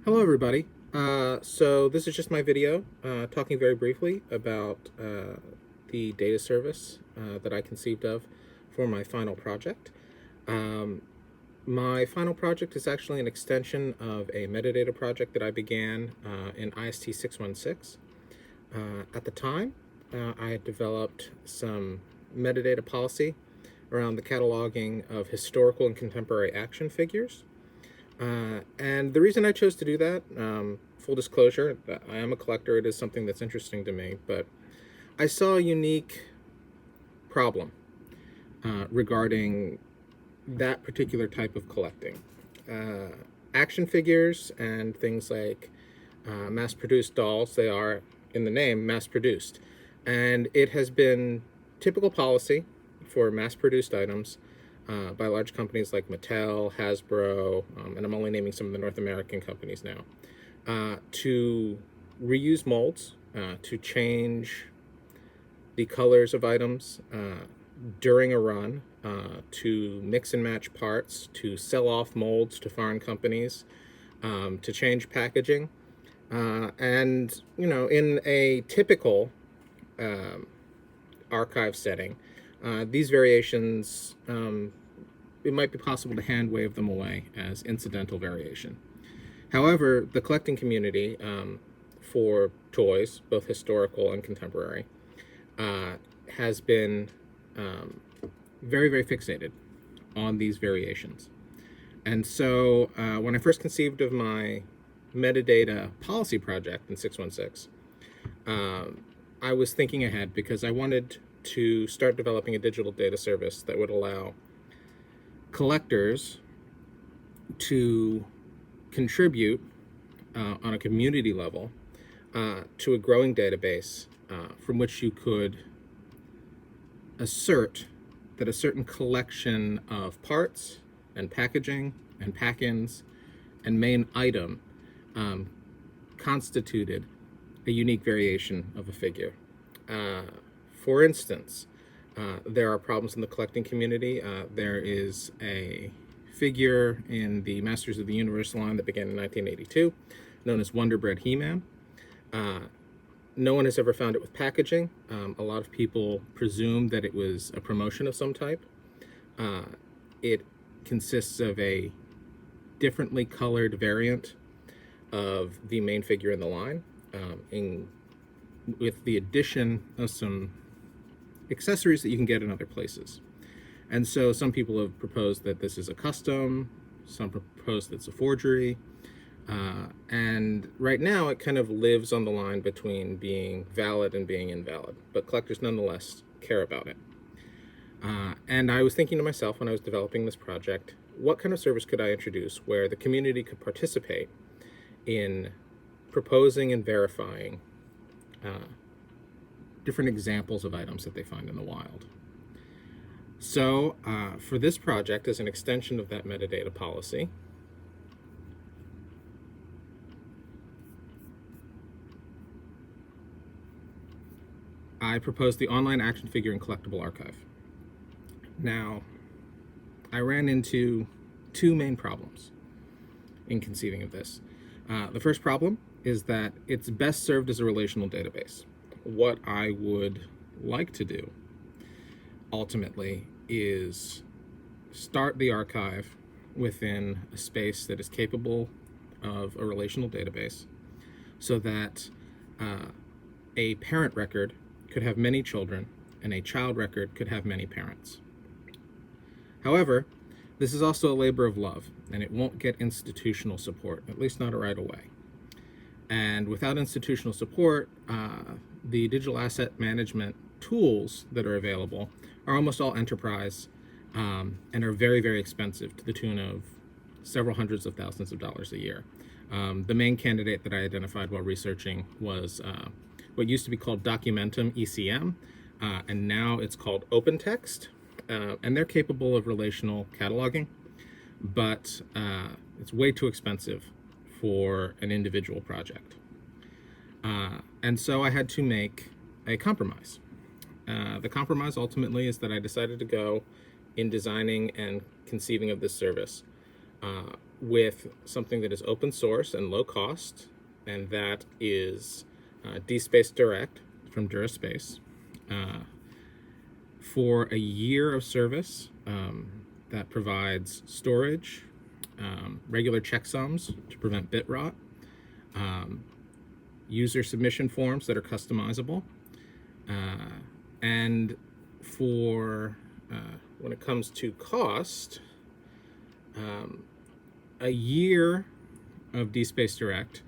Hello everybody. So this is just my video talking very briefly about the data service that I conceived of for my final project. Um, my final project is actually an extension of a metadata project that I began in IST 616. At the time, I had developed some metadata policy around the cataloging of historical and contemporary action figures. And the reason I chose to do that, full disclosure, that I am a collector. It is something that's interesting to me, but I saw a unique problem regarding that particular type of collecting. Action figures and things like mass-produced dolls, they are, in the name, mass-produced. And it has been typical policy for mass-produced items by large companies like Mattel, Hasbro, and I'm only naming some of the North American companies now, to reuse molds, to change the colors of items during a run, to mix and match parts, to sell off molds to foreign companies, to change packaging. And, you know, in a typical archive setting, these variations, it might be possible to hand wave them away as incidental variation. However, the collecting community for toys, both historical and contemporary, has been very, very fixated on these variations. And so when I first conceived of my metadata policy project in 616, I was thinking ahead because I wanted to start developing a digital data service that would allow collectors to contribute on a community level to a growing database from which you could assert that a certain collection of parts and packaging and pack-ins and main item constituted a unique variation of a figure. For instance, there are problems in the collecting community. There is a figure in the Masters of the Universe line that began in 1982, known as Wonder Bread He-Man. No one has ever found it with packaging. A lot of people presume that it was a promotion of some type. It consists of a differently colored variant of the main figure in the line, with the addition of some accessories that you can get in other places. And so some people have proposed that this is a custom, some propose that it's a forgery, and right now it kind of lives on the line between being valid and being invalid, but collectors nonetheless care about it. And I was thinking to myself when I was developing this project, what kind of service could I introduce where the community could participate in proposing and verifying different examples of items that they find in the wild. So for this project, as an extension of that metadata policy, I proposed the online action figure and collectible archive. Now, I ran into two main problems in conceiving of this. The first problem is that it's best served as a relational database. What I would like to do ultimately is start the archive within a space that is capable of a relational database so that a parent record could have many children and a child record could have many parents. However, this is also a labor of love, and it won't get institutional support, at least not right away. And without institutional support, the digital asset management tools that are available are almost all enterprise and are very, very expensive, to the tune of several hundreds of thousands of dollars a year. The main candidate that I identified while researching was what used to be called Documentum ECM, and now it's called OpenText. And they're capable of relational cataloging, but it's way too expensive for an individual project. And so I had to make a compromise. The compromise ultimately is that I decided to go in designing and conceiving of this service with something that is open source and low cost, and that is DSpace Direct from DuraSpace. For a year of service that provides storage, regular checksums to prevent bit rot, user submission forms that are customizable, and for when it comes to cost, a year of DSpace Direct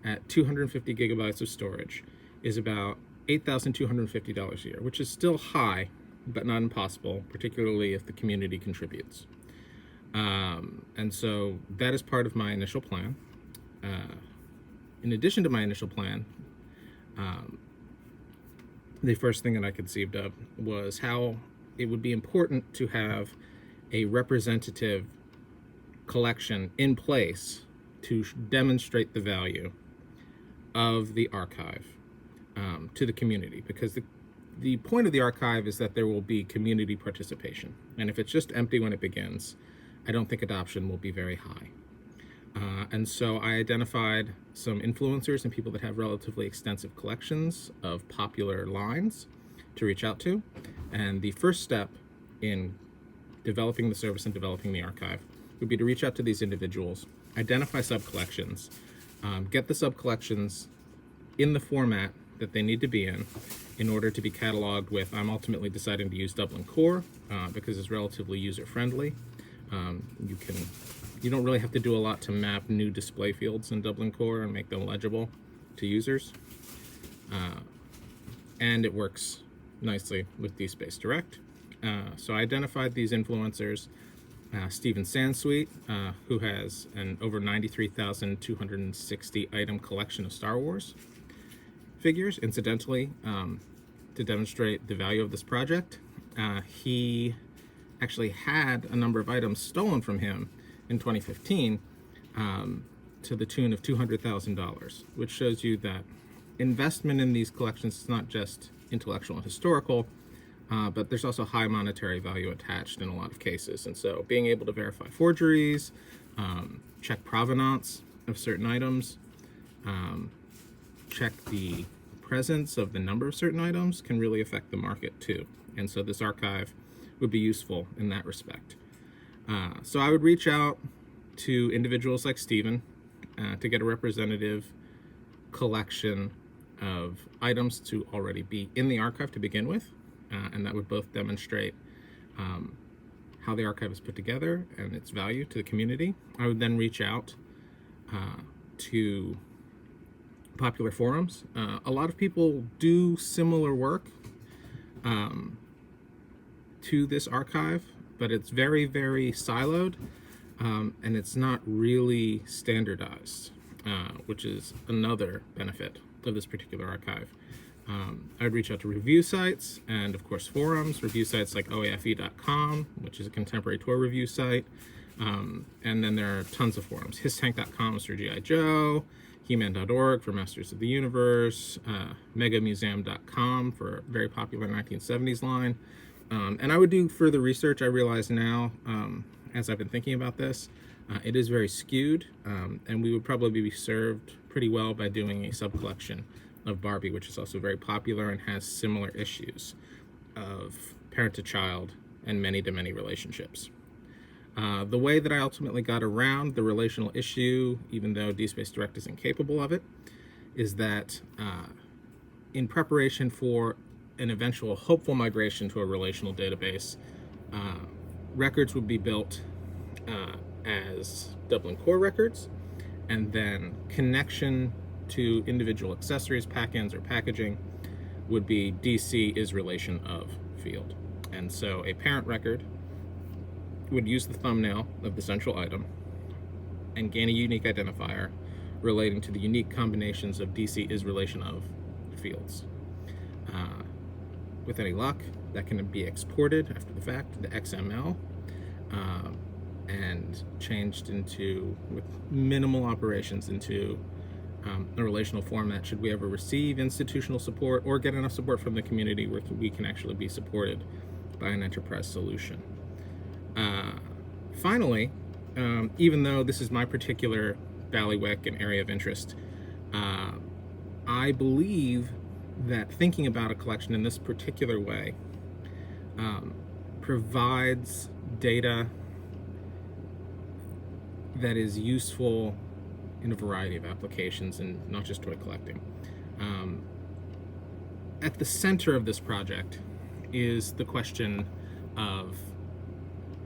at 250 gigabytes of storage is about $8,250 a year, which is still high, but not impossible, particularly if the community contributes. And so that is part of my initial plan. In addition to my initial plan, the first thing that I conceived of was how it would be important to have a representative collection in place to demonstrate the value of the archive to the community, because the point of the archive is that there will be community participation, and if it's just empty when it begins, I don't think adoption will be very high. And so I identified some influencers and people that have relatively extensive collections of popular lines to reach out to. And the first step in developing the service and developing the archive would be to reach out to these individuals, identify sub-collections, get the sub-collections in the format that they need to be in order to be cataloged with. I'm ultimately deciding to use Dublin Core because it's relatively user-friendly. You don't really have to do a lot to map new display fields in Dublin Core and make them legible to users. And it works nicely with DSpace Direct. So I identified these influencers. Steven Sansweet, who has an over 93,260 item collection of Star Wars figures. Incidentally, to demonstrate the value of this project, he actually had a number of items stolen from him in 2015 to the tune of $200,000, which shows you that investment in these collections is not just intellectual and historical, but there's also high monetary value attached in a lot of cases. And so being able to verify forgeries, check provenance of certain items, check the presence of the number of certain items can really affect the market too. And so this archive would be useful in that respect. So I would reach out to individuals like Steven to get a representative collection of items to already be in the archive to begin with, and that would both demonstrate how the archive is put together and its value to the community. I would then reach out to popular forums. A lot of people do similar work to this archive, but it's very, very siloed, and it's not really standardized, which is another benefit of this particular archive. I'd reach out to review sites and, of course, forums, review sites like oafe.com, which is a contemporary toy review site, and then there are tons of forums. Histank.com is for G.I. Joe, He-Man.org for Masters of the Universe, Megamuseum.com for a very popular 1970s line. And I would do further research. I realize now, as I've been thinking about this, it is very skewed, and we would probably be served pretty well by doing a sub-collection of Barbie, which is also very popular and has similar issues of parent to child and many-to-many relationships. The way that I ultimately got around the relational issue, even though DSpace Direct is incapable of it, is that in preparation for an eventual hopeful migration to a relational database, records would be built as Dublin Core records, and then connection to individual accessories, pack-ins, or packaging would be DC is relation of field. And so a parent record would use the thumbnail of the central item and gain a unique identifier relating to the unique combinations of DC is relation of fields. With any luck, that can be exported after the fact to XML and changed into, with minimal operations, into a relational format should we ever receive institutional support or get enough support from the community where we can actually be supported by an enterprise solution. Finally, even though this is my particular bailiwick and area of interest, I believe that thinking about a collection in this particular way provides data that is useful in a variety of applications, and not just toy collecting. At the center of this project is the question of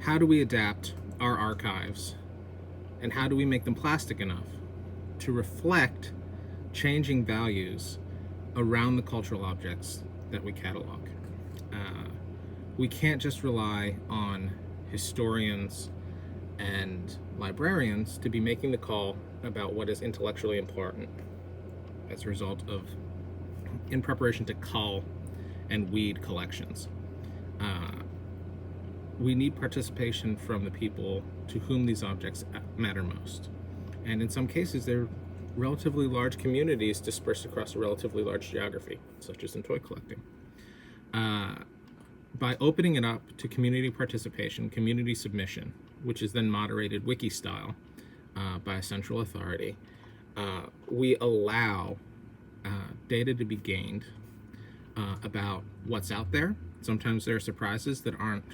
how do we adapt our archives, and how do we make them plastic enough to reflect changing values around the cultural objects that we catalog. We can't just rely on historians and librarians to be making the call about what is intellectually important as a result of, in preparation to cull and weed collections. We need participation from the people to whom these objects matter most. And in some cases, they're relatively large communities dispersed across a relatively large geography, such as in toy collecting. By opening it up to community participation, community submission, which is then moderated wiki style by a central authority, we allow data to be gained about what's out there. Sometimes there are surprises that aren't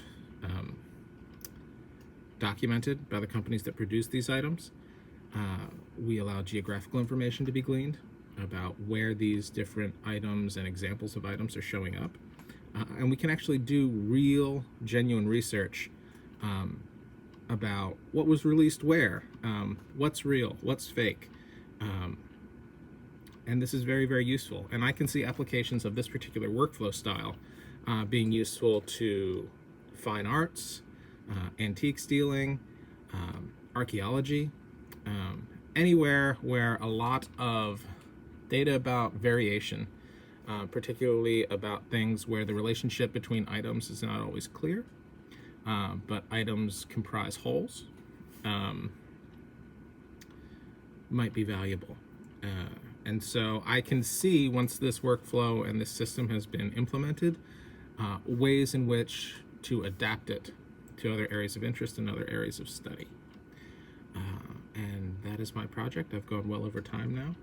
documented by the companies that produce these items. We allow geographical information to be gleaned about where these different items and examples of items are showing up. And we can actually do real, genuine research about what was released where, what's real, what's fake. And this is very, very useful. And I can see applications of this particular workflow style being useful to fine arts, antique stealing, archaeology, anywhere where a lot of data about variation, particularly about things where the relationship between items is not always clear, but items comprise wholes, might be valuable. And so I can see, once this workflow and this system has been implemented, ways in which to adapt it to other areas of interest and other areas of study. And that is my project. I've gone well over time now.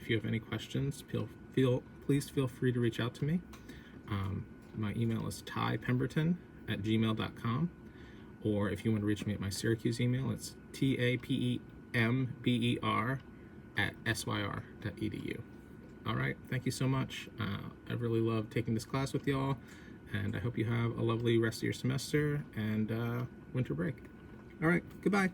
If you have any questions, please feel free to reach out to me. My email is typemberton@gmail.com, or if you want to reach me at my Syracuse email, it's tapember@syr.edu. All right, thank you so much. I really loved taking this class with y'all, and I hope you have a lovely rest of your semester and winter break. All right, goodbye.